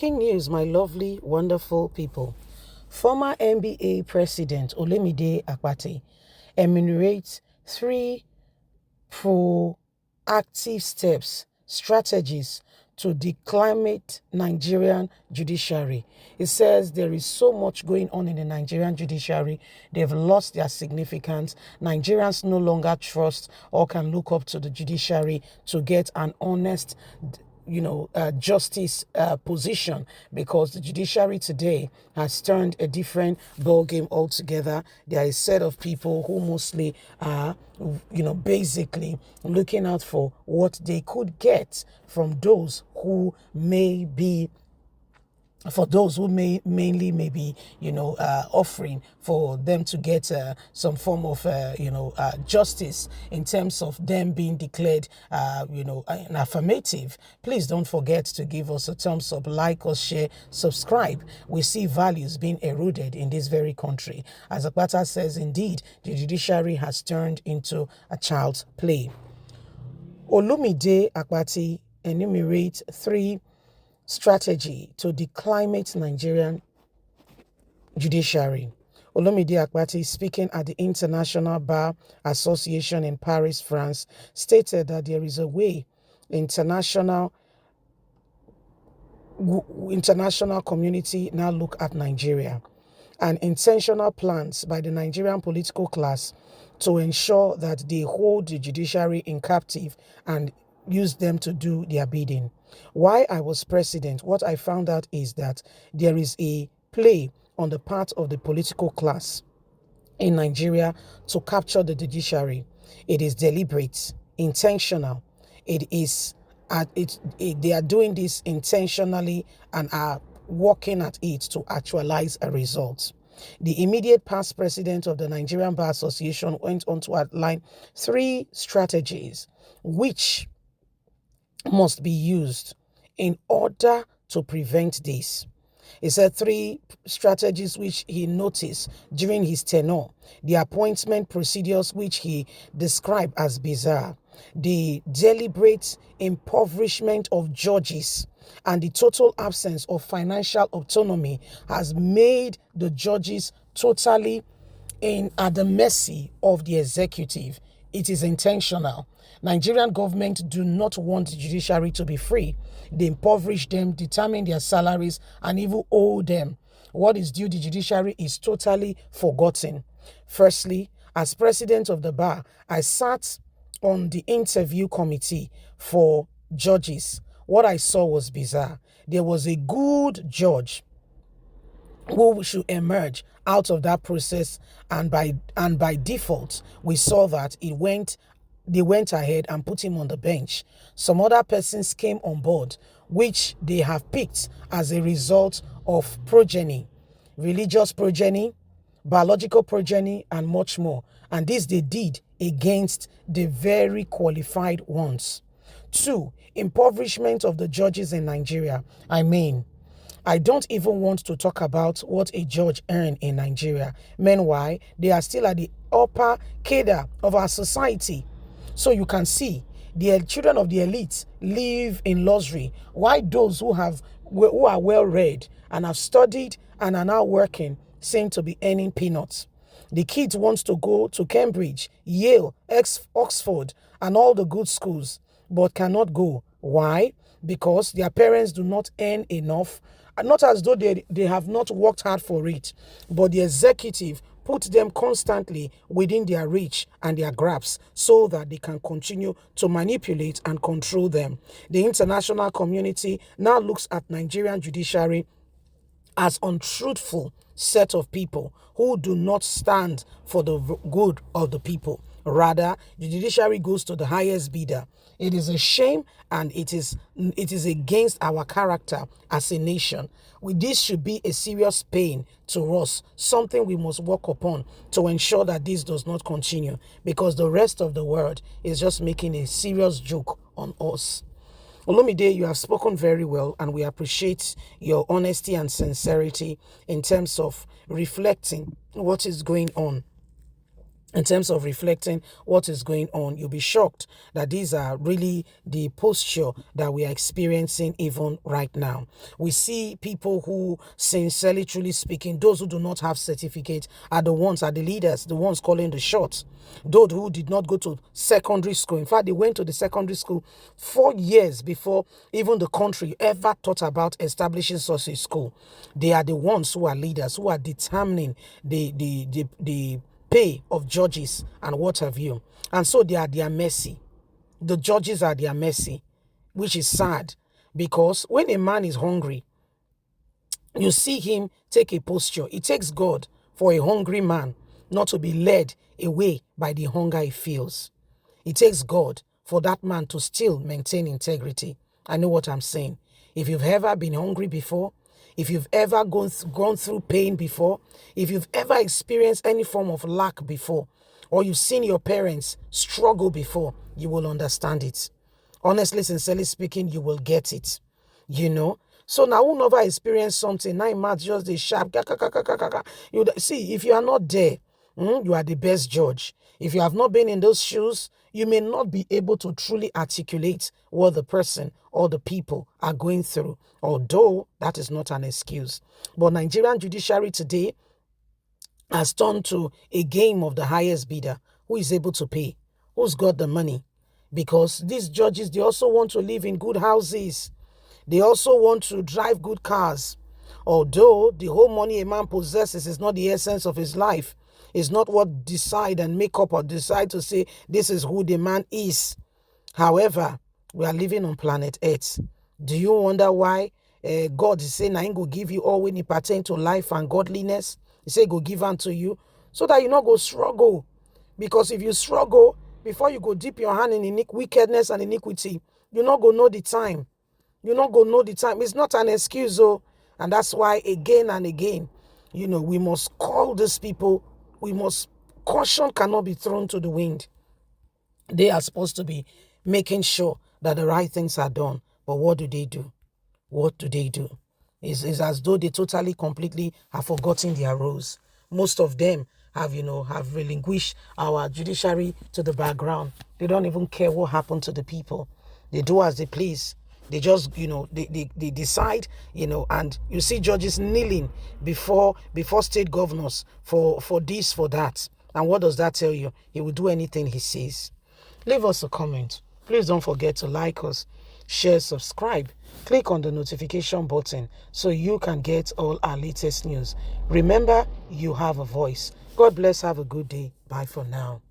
Breaking news, my lovely, wonderful people. Former NBA President Olumide Akpata enumerates three proactive strategies to decimate Nigerian judiciary. It says there is so much going on in the Nigerian judiciary. They've lost their significance. Nigerians no longer trust or can look up to the judiciary to get an honest justice position, because the judiciary today has turned a different ball game altogether. There is a set of people who mostly are, basically looking out for what they could get from those who may be mainly maybe offering for them to get some form of justice in terms of them being declared an affirmative. Please don't forget to give us a thumbs up, like us, share, subscribe. We see values being eroded in this very country. As Akpata says, indeed the judiciary has turned into a child's play. Olumide Akpata enumerates three strategy to decimate Nigerian judiciary. Olumide Akpata, speaking at the International Bar Association in Paris, France, stated that there is a way international community now look at Nigeria, and intentional plans by the Nigerian political class to ensure that they hold the judiciary in captive and use them to do their bidding. While I was president, what I found out is that there is a play on the part of the political class in Nigeria to capture the judiciary. It is deliberate, intentional. They are doing this intentionally and are working at it to actualize a result. The immediate past president of the Nigerian Bar Association went on to outline three strategies which must be used in order to prevent this. He said three strategies which he noticed during his tenure: the appointment procedures which he described as bizarre, the deliberate impoverishment of judges, and the total absence of financial autonomy has made the judges totally at the mercy of the executive. It is intentional. Nigerian government do not want the judiciary to be free. They impoverish them, determine their salaries, and even owe them. What is due the judiciary is totally forgotten. Firstly, as president of the bar, I sat on the interview committee for judges. What I saw was bizarre. There was a good judge who should emerge out of that process, and by default we saw that they went ahead and put him on the bench. Some other persons came on board which they have picked as a result of progeny, religious progeny, biological progeny, and much more, and this they did against the very qualified ones. 2, impoverishment of the judges in Nigeria. I don't even want to talk about what a judge earns in Nigeria. Meanwhile, they are still at the upper cadre of our society. So you can see the children of the elite live in luxury, while those who are well read and have studied and are now working seem to be earning peanuts. The kids want to go to Cambridge, Yale, Oxford, and all the good schools, but cannot go. Why? Because their parents do not earn enough. Not as though they have not worked hard for it, but the executive put them constantly within their reach and their grasp so that they can continue to manipulate and control them. The international community now looks at Nigerian judiciary as untruthful set of people who do not stand for the good of the people. Rather, the judiciary goes to the highest bidder. It is a shame, and it is against our character as a nation. This should be a serious pain to us, something we must work upon to ensure that this does not continue, because the rest of the world is just making a serious joke on us. Olumide, you have spoken very well, and we appreciate your honesty and sincerity in terms of reflecting what is going on in terms of reflecting what is going on. You'll be shocked that these are really the posture that we are experiencing even right now. We see people who, sincerely, truly speaking, those who do not have certificate are the leaders, the ones calling the shots. Those who did not go to secondary school. In fact, they went to the secondary school 4 years before even the country ever thought about establishing such a school. They are the ones who are leaders, who are determining the pay of judges and what have you. And so they are their mercy. The judges are their mercy, which is sad, because when a man is hungry, you see him take a posture. It takes God for a hungry man not to be led away by the hunger he feels. It takes God for that man to still maintain integrity. I know what I'm saying. If you've ever been hungry before, if you've ever gone through pain before, if you've ever experienced any form of lack before, or you've seen your parents struggle before, you will understand it. Honestly, sincerely speaking, you will get it. You know? So now who never experienced something, 9 months just the sharp. You see, if you are not there, you are the best judge. If you have not been in those shoes, you may not be able to truly articulate what the person or the people are going through, although that is not an excuse. But Nigerian judiciary today has turned to a game of the highest bidder. Who is able to pay? Who's got the money? Because these judges, they also want to live in good houses. They also want to drive good cars. Although the whole money a man possesses is not the essence of his life, it's not what decide and make up or decide to say this is who the man is. However, we are living on planet Earth. Do you wonder why God is saying, I ain't go give you all when it pertain to life and godliness? He said, go give unto you, so that you not go struggle. Because if you struggle, before you go dip your hand in wickedness and iniquity, you not go know the time. You not go know the time. It's not an excuse, oh. And that's why again and again, we must call these people. Caution cannot be thrown to the wind. They are supposed to be making sure that the right things are done. But what do they do? What do they do? It's as though they totally, completely have forgotten their roles. Most of them have relinquished our judiciary to the background. They don't even care what happened to the people. They do as they please. They just, they decide, and you see judges kneeling before state governors for this, for that. And what does that tell you? He will do anything he says. Leave us a comment. Please don't forget to like us, share, subscribe. Click on the notification button so you can get all our latest news. Remember, you have a voice. God bless. Have a good day. Bye for now.